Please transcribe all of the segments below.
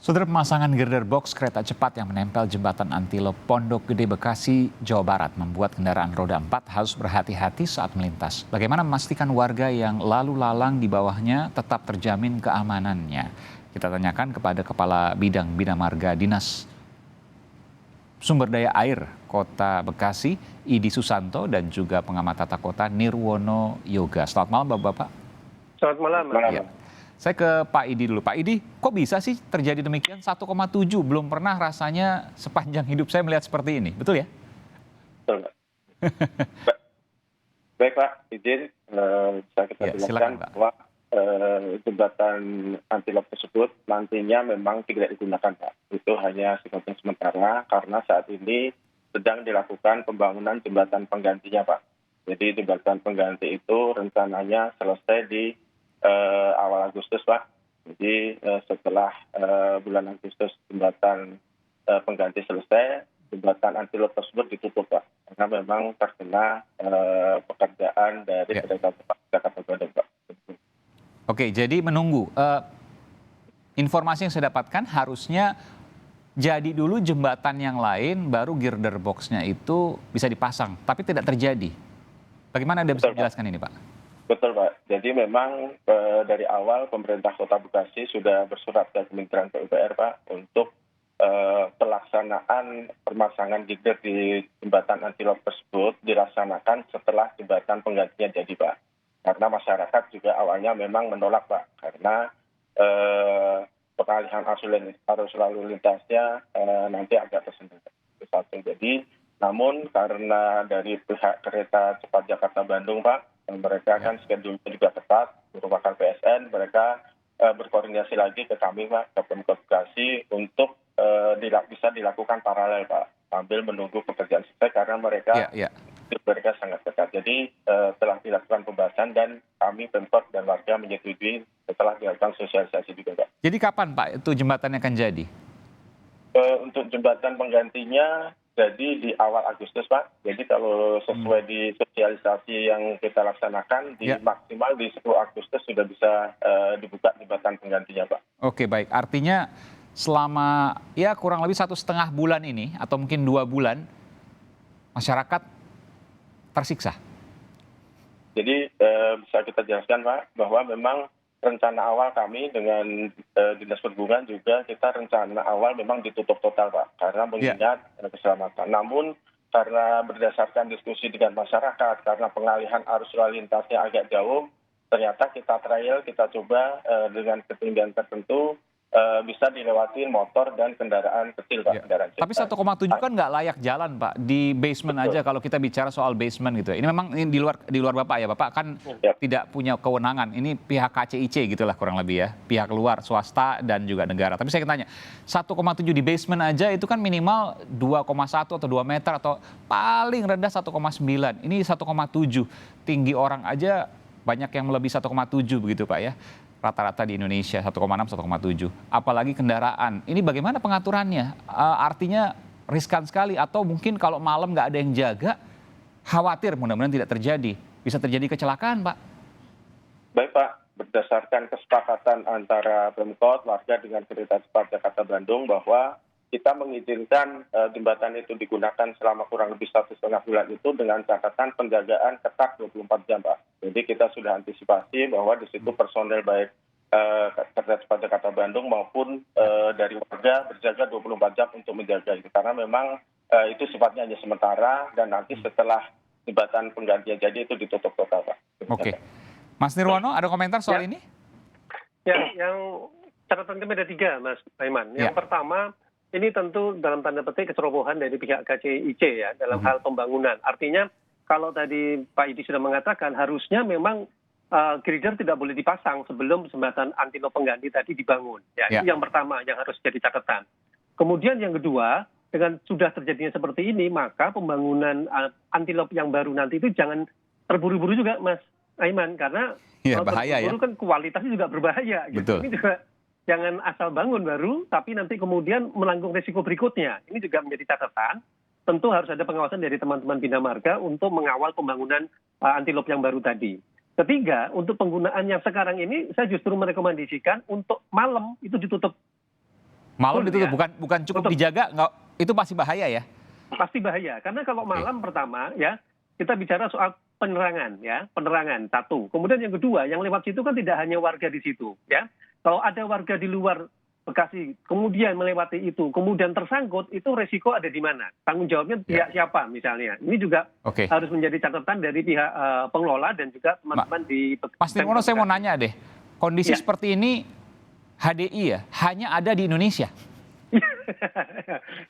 Saudara, pemasangan girder box kereta cepat yang menempel jembatan Antilop Pondok Gede Bekasi, Jawa Barat membuat kendaraan roda 4 harus berhati-hati saat melintas. Bagaimana memastikan warga yang lalu lalang di bawahnya tetap terjamin keamanannya? Kita tanyakan kepada Kepala Bidang Bina Marga Dinas Sumber Daya Air Kota Bekasi, Idi Susanto, dan juga pengamat tata kota Nirwono Yoga. Selamat malam Bapak-Bapak. Selamat malam. Ya. Saya ke Pak Idi dulu. Pak Idi, kok bisa sih terjadi demikian? 1,7 belum pernah rasanya sepanjang hidup saya melihat seperti ini. Betul ya? Betul, Pak. Baik Pak, izin bisa kita Ya, jelaskan silakan, Pak. bahwa jembatan Antilop tersebut nantinya memang tidak digunakan Pak. Itu hanya sifatnya sementara karena saat ini sedang dilakukan pembangunan jembatan penggantinya Pak. Jadi jembatan pengganti itu rencananya selesai di awal Agustus Pak. Jadi setelah bulan Agustus jembatan pengganti selesai, jembatan Antilop tersebut ditutup Pak. Karena memang terkena pekerjaan dari kereta cepat Jakarta Bandung Pak. Oke, jadi menunggu. Informasi yang saya dapatkan harusnya jadi dulu jembatan yang lain, baru girder box-nya itu bisa dipasang. Tapi tidak terjadi. Bagaimana Anda bisa menjelaskan ini Pak? Betul Pak, jadi memang dari awal pemerintah Kota Bekasi sudah bersurat ke Kementerian PUPR Pak untuk pelaksanaan pemasangan girder di jembatan Antilop tersebut dilaksanakan setelah jembatan penggantinya jadi Pak. Karena masyarakat juga awalnya memang menolak Pak, karena pengalihan arus lalu lintasnya nanti agak tersendat. Jadi, namun karena dari pihak kereta cepat Jakarta Bandung Pak, mereka kan schedule juga ketat, merupakan PSN, mereka berkoordinasi lagi ke kami Pak, ke Pemkot Bekasi untuk bisa dilakukan paralel Pak, sambil menunggu pekerjaan selesai karena mereka sangat ketat. Jadi telah dilakukan pembahasan dan kami Pemkot dan warga menyetujui setelah dilakukan sosialisasi juga Pak. Jadi kapan Pak itu jembatannya akan jadi? Untuk jembatan penggantinya jadi di awal Agustus Pak. Jadi kalau sesuai di sosialisasi yang kita laksanakan di maksimal di 10 Agustus sudah bisa dibuka jembatan penggantinya Pak. Oke, baik. Artinya selama ya kurang lebih 1,5 bulan ini atau mungkin 2 bulan masyarakat tersiksa. Jadi bisa kita jelaskan Pak bahwa memang rencana awal kami dengan Dinas Perhubungan juga kita rencana awal memang ditutup total Pak karena mengingat keselamatan. Namun karena berdasarkan diskusi dengan masyarakat karena pengalihan arus lalu lintasnya agak jauh, ternyata kita trial, kita coba dengan ketinggian tertentu bisa dilewati motor dan kendaraan kecil Pak. Kendaraan Tapi 1,7 kan nggak layak jalan Pak, di basement aja kalau kita bicara soal basement gitu. Ini memang di luar Bapak ya, Bapak kan tidak punya kewenangan. Ini pihak KCIC gitulah kurang lebih ya, pihak luar swasta dan juga negara. Tapi saya tanya, 1,7 di basement aja itu kan minimal 2,1 atau 2 meter atau paling rendah 1,9. Ini 1,7, tinggi orang aja banyak yang melebihi 1,7 begitu Pak ya. Rata-rata di Indonesia 1,6, 1,7. Apalagi kendaraan. Ini bagaimana pengaturannya? Artinya riskan sekali atau mungkin kalau malam nggak ada yang jaga, khawatir mudah-mudahan tidak terjadi. Bisa terjadi kecelakaan, Pak. Baik Pak, berdasarkan kesepakatan antara Pemkot, warga dengan kereta cepat Jakarta Bandung bahwa kita mengizinkan jembatan itu digunakan selama kurang lebih 1,5 bulan itu dengan catatan penjagaan ketat 24 jam Pak. Jadi kita sudah antisipasi bahwa di situ personel baik kereta cepat Jakarta Bandung maupun dari warga berjaga 24 jam untuk menjaga itu. Karena memang itu sifatnya hanya sementara dan nanti setelah jembatan penggantian jadi itu ditutup total Pak. Oke. Mas Nirwono ada komentar soal ini? Ya, yang catatan kami ada 3 Mas Aiman. Yang pertama, ini tentu dalam tanda petik kecerobohan dari pihak KCIC ya dalam hal pembangunan. Artinya kalau tadi Pak Idi sudah mengatakan harusnya memang girder tidak boleh dipasang sebelum jembatan Antilop pengganti tadi dibangun. Ya, itu yang pertama yang harus jadi catatan. Kemudian yang kedua, dengan sudah terjadinya seperti ini, maka pembangunan Antilop yang baru nanti itu jangan terburu-buru juga Mas Aiman, karena kalau terburu-buru kan kualitasnya juga berbahaya. Gitu. Betul. Ini juga jangan asal bangun baru, tapi nanti kemudian melanggung risiko berikutnya. Ini juga menjadi catatan. Tentu harus ada pengawasan dari teman-teman Bina Marga untuk mengawal pembangunan Antilop yang baru tadi. Ketiga, untuk penggunaan yang sekarang ini, saya justru merekomendasikan untuk malam itu ditutup. Malam Full, ditutup, ya. bukan cukup Tutup. dijaga, nggak, itu masih bahaya ya? Pasti bahaya. Karena kalau malam pertama ya kita bicara soal penerangan ya, penerangan satu. Kemudian yang kedua, yang lewat situ kan tidak hanya warga di situ ya. Kalau ada warga di luar Bekasi kemudian melewati itu, kemudian tersangkut, itu resiko ada di mana? Tanggung jawabnya pihak siapa misalnya? Ini juga harus menjadi catatan dari pihak pengelola dan juga teman-teman di Mas Nirwono, saya mau nanya deh, kondisi seperti ini HDI ya hanya ada di Indonesia?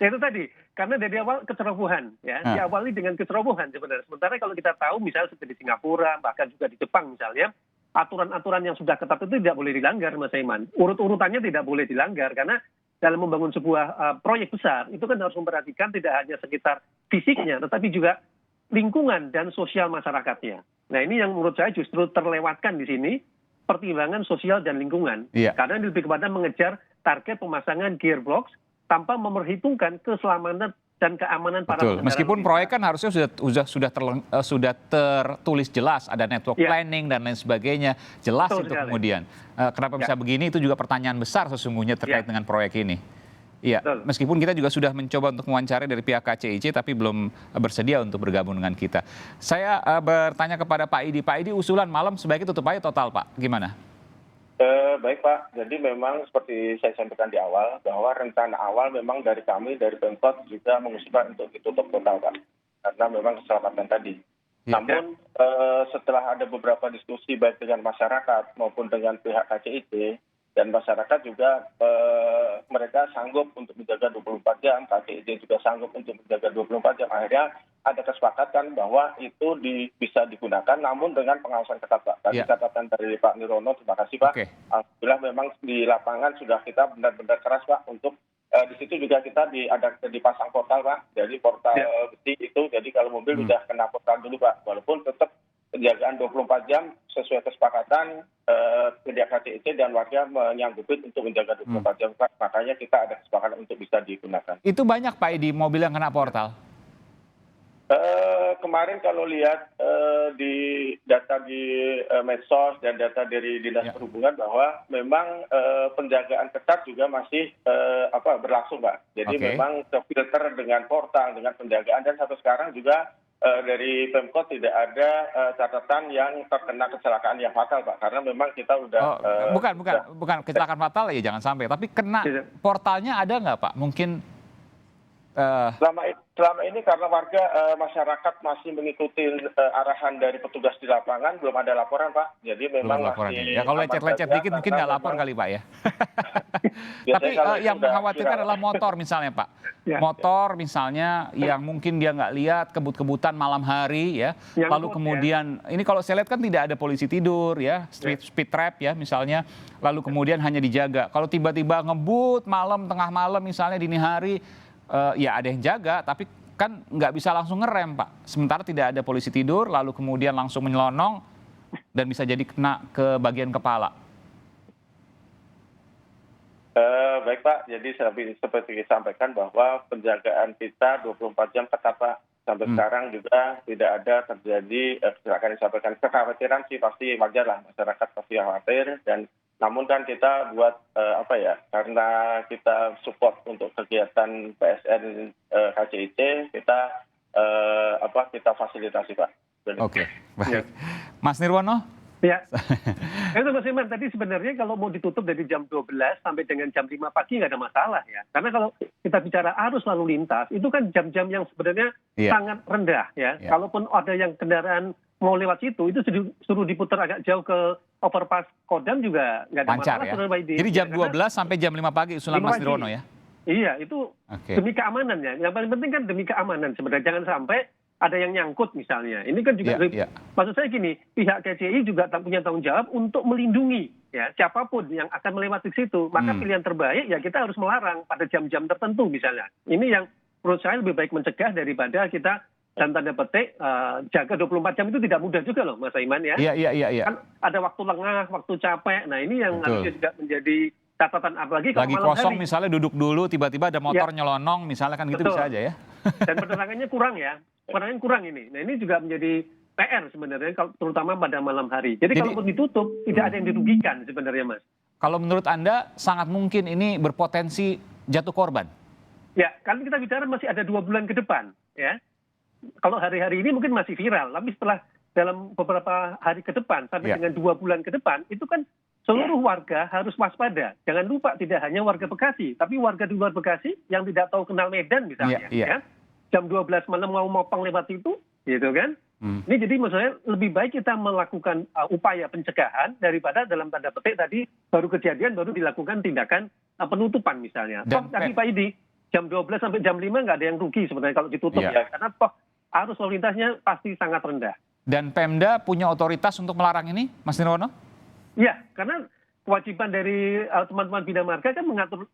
Ya itu tadi, karena dari awal kecerobohan ya, diawali dengan kecerobohan sebenarnya. Sementara kalau kita tahu misalnya seperti di Singapura, bahkan juga di Jepang misalnya, aturan-aturan yang sudah ketat itu tidak boleh dilanggar, Mas Aiman. Urut-urutannya tidak boleh dilanggar karena dalam membangun sebuah proyek besar itu kan harus memperhatikan tidak hanya sekitar fisiknya, tetapi juga lingkungan dan sosial masyarakatnya. Nah ini yang menurut saya justru terlewatkan di sini, pertimbangan sosial dan lingkungan. Karena ini lebih kepada mengejar target pemasangan gearbox tanpa memperhitungkan keselamatan dan keamanan para pengendara. Meskipun proyek kan harusnya sudah tertulis jelas, ada network planning dan lain sebagainya, jelas itu kemudian. Kenapa bisa begini itu juga pertanyaan besar sesungguhnya terkait dengan proyek ini. Iya, meskipun kita juga sudah mencoba untuk mewawancari dari pihak KCIC tapi belum bersedia untuk bergabung dengan kita. Saya bertanya kepada Pak Idi. Pak Idi, usulan malam sebaiknya tutup aja total, Pak. Gimana? Baik Pak, jadi memang seperti saya sampaikan di awal, bahwa rencana awal memang dari kami, dari Pemkot juga mengusulkan untuk ditutup total Pak, karena memang keselamatan tadi. Namun setelah ada beberapa diskusi baik dengan masyarakat maupun dengan pihak KCIC, dan masyarakat juga mereka sanggup untuk menjaga 24 jam, KCIC juga sanggup untuk menjaga 24 jam, akhirnya ada kesepakatan bahwa itu bisa digunakan namun dengan pengawasan ketat Pak. Tadi catatan dari Pak Nirwono, terima kasih Pak. Alhamdulillah memang di lapangan sudah kita benar-benar keras Pak untuk di situ juga kita ada dipasang portal Pak. Jadi portal besi itu, jadi kalau mobil sudah kena portal dulu Pak. Walaupun tetap penjagaan 24 jam sesuai kesepakatan pihak KCIC dan warga menyanggupi untuk menjaga 24 jam Pak. Makanya kita ada kesepakatan untuk bisa digunakan. Itu banyak Pak Idi mobil yang kena portal? Kemarin kalau lihat di data di medsos dan data dari Dinas Perhubungan bahwa memang penjagaan ketat juga masih berlangsung Pak. Jadi memang filter dengan portal, dengan penjagaan, dan sampai sekarang juga dari Pemkot tidak ada catatan yang terkena kecelakaan yang fatal Pak. Karena memang kita udah bukan kecelakaan fatal ya, jangan sampai. Tapi kena portalnya ada nggak Pak? Mungkin selama ini karena warga masyarakat masih mengikuti arahan dari petugas di lapangan, belum ada laporan Pak. Jadi memang masih ya, kalau lecet-lecet dikit mungkin nggak lapor kali Pak ya. Tapi yang mengkhawatirkan adalah motor misalnya Pak. Motor misalnya yang mungkin dia nggak lihat, kebut-kebutan malam hari ya. Lalu kemudian ini kalau saya lihat kan tidak ada polisi tidur ya, speed trap ya misalnya. Lalu kemudian hanya dijaga. Kalau tiba-tiba ngebut malam, tengah malam misalnya dini hari, ya ada yang jaga, tapi kan nggak bisa langsung ngerem Pak. Sementara tidak ada polisi tidur, lalu kemudian langsung menyelonong dan bisa jadi kena ke bagian kepala. Baik Pak, jadi seperti disampaikan bahwa penjagaan kita 24 jam ketat Pak. Sampai sekarang juga tidak ada terjadi kecelakaan disampaikan. Kekhawatiran sih pasti wajar lah, masyarakat pasti khawatir, dan namun kan kita buat karena kita support untuk kegiatan PSN KCIC, kita fasilitasi Pak. Oke, baik. Mas Nirwono? Ya, itu Mas Iman, tadi sebenarnya kalau mau ditutup dari jam 12 sampai dengan jam 5 pagi nggak ada masalah ya. Karena kalau kita bicara arus lalu lintas, itu kan jam-jam yang sebenarnya sangat rendah ya. Kalaupun ada yang kendaraan mau lewat situ, itu suruh diputar agak jauh ke overpass Kodam juga nggak ada masalah. Ya? Jadi jam 12 sampai jam 5 pagi usulan Mas Nirwono ya? Iya, itu demi keamanannya. Yang paling penting kan demi keamanan sebenarnya. Jangan sampai ada yang nyangkut misalnya. Ini kan juga, maksud saya gini, pihak KCI juga punya tanggung jawab untuk melindungi ya siapapun yang akan melewati situ. Maka pilihan terbaik ya kita harus melarang pada jam-jam tertentu misalnya. Ini yang menurut saya lebih baik mencegah daripada kita dan tanda petik jaga 24 jam itu tidak mudah juga loh Mas Aiman ya. Iya. Kan ada waktu lengah, waktu capek. Nah ini yang harusnya juga menjadi catatan, apalagi kalau lagi malam kosong hari. Misalnya duduk dulu tiba-tiba ada motor nyelonong misalnya kan gitu bisa aja ya. Dan penerangannya kurang ya. Penerangan kurang ini. Nah ini juga menjadi PR sebenarnya terutama pada malam hari. Jadi kalau mau ditutup tidak ada yang dirugikan sebenarnya Mas. Kalau menurut Anda sangat mungkin ini berpotensi jatuh korban? Ya, kan kita bicara masih ada 2 bulan ke depan, ya. Kalau hari-hari ini mungkin masih viral, tapi setelah dalam beberapa hari ke depan sampai dengan 2 bulan ke depan, itu kan seluruh warga harus waspada. Jangan lupa tidak hanya warga Bekasi, tapi warga di luar Bekasi yang tidak tahu kenal Medan misalnya, ya. Jam 12 malam mau mopang lewat itu, gitu kan. Ini jadi maksudnya lebih baik kita melakukan upaya pencegahan daripada dalam tanda petik tadi baru kejadian baru dilakukan tindakan penutupan misalnya. Toh tadi Pak Idi, jam 12 sampai jam 5 nggak ada yang rugi sebenarnya kalau ditutup ya. Karena toh arus lalu lintasnya pasti sangat rendah. Dan Pemda punya otoritas untuk melarang ini, Mas Nirwono? Iya, karena kewajiban dari teman-teman Bina Marga kan mengatur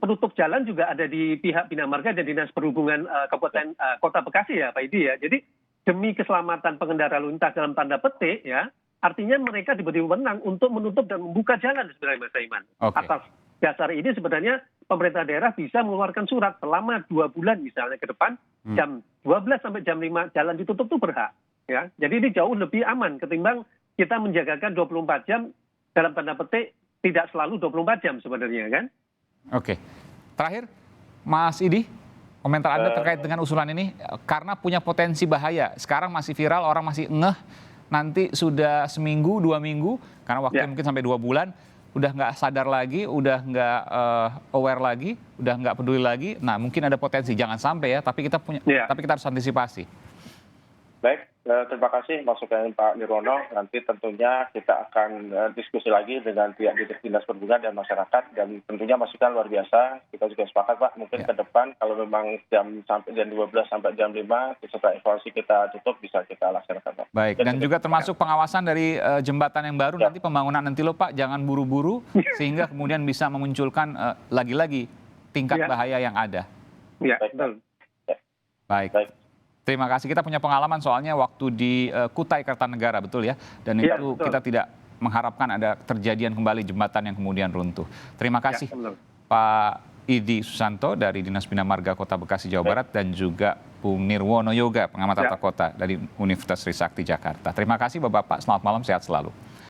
penutup jalan juga ada di pihak Bina Marga dan Dinas Perhubungan Kabupaten Kota Bekasi ya Pak Idi ya. Jadi demi keselamatan pengendara lalu lintas dalam tanda petik ya, artinya mereka diberi wewenang untuk menutup dan membuka jalan sebenarnya Mas Saiman. Atas dasar ini sebenarnya pemerintah daerah bisa mengeluarkan surat selama 2 bulan misalnya ke depan, jam 12 sampai jam 5 jalan ditutup itu berhak. Ya, jadi ini jauh lebih aman ketimbang kita menjagakan 24 jam dalam tanda petik tidak selalu 24 jam sebenarnya kan. Oke. Terakhir, Mas Idi, komentar Anda terkait dengan usulan ini karena punya potensi bahaya. Sekarang masih viral, orang masih ngeh, nanti sudah seminggu, 2 minggu, karena waktunya mungkin sampai 2 bulan, udah nggak sadar lagi, udah nggak aware lagi, udah nggak peduli lagi. Nah, mungkin ada potensi, jangan sampai ya, tapi kita harus antisipasi. Baik, terima kasih masukan Pak Nirwono. Nanti tentunya kita akan diskusi lagi dengan pihak Dinas Perhubungan dan masyarakat, dan tentunya masukan luar biasa. Kita juga sepakat Pak, mungkin ke depan kalau memang jam 12 sampai jam 5 setelah evaluasi kita tutup bisa kita laksanakan Pak. Baik, dan juga termasuk pengawasan dari jembatan yang baru nanti pembangunan nanti loh Pak, jangan buru-buru sehingga kemudian bisa memunculkan lagi-lagi tingkat bahaya yang ada. Ya, betul. Baik. Terima kasih, kita punya pengalaman soalnya waktu di Kutai Kartanegara, betul ya? Dan itu kita tidak mengharapkan ada terjadian kembali jembatan yang kemudian runtuh. Terima kasih Pak Idi Susanto dari Dinas Bina Marga Kota Bekasi, Jawa Barat, dan juga Bung Nirwono Yoga, pengamat tata kota dari Universitas Trisakti Jakarta. Terima kasih Bapak-Bapak, selamat malam, sehat selalu.